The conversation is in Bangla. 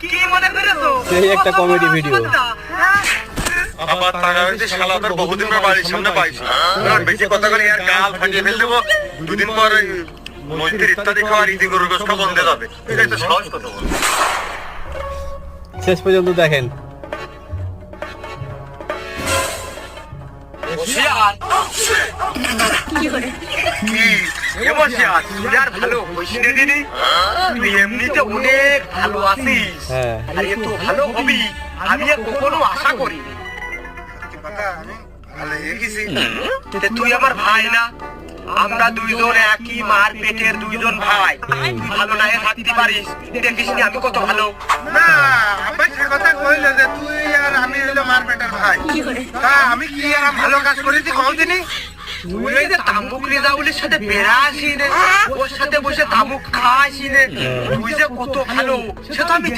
কি মনে করেছো সেই একটা কমেডি ভিডিও। আবার টাকা হইতে শালা তোর বহুদিন পর বাড়ির সামনে পাইছি আর বেশি কথা করে আর গাল ফাটিয়ে ফেল দেবো দুদিন পর মন্দির ইত্যাদি খাওয়ার ইদি গরুর গোস্ত বন্ধে যাবে এটাই তো সাহস কথা বল শেষ পর্যন্ত দেখেন। বসিয়ার কি এ বসিয়ার তুই আর ভালো হইস রে দিদি তুই এমনিতে অনেক ভালো আছিস হ্যাঁ আর এত ভালো হবি আমি আর কখনো আশা করিনি কথা আমি ভালো হয়ে গেছি তে তুই আমার ভাই না আমরা দুইজন একই মার পেটের দুইজন ভাই তুই ভালো না হয়ে থাকতে পারিস দেখিস নি আমি কত ভালো না আব্বাই সে কথা কইলো যে তুই আর আমি হইলো মার বেটার ভাই তা আমি কি আর ভালো কাজ করেছি কোনদিনই তুই ওই যে তামুক রেজাউলের সাথে বেড়াসি রে ওর সাথে বসে তামুক খাসি রে তুই যে কত ভালো সে তো আমি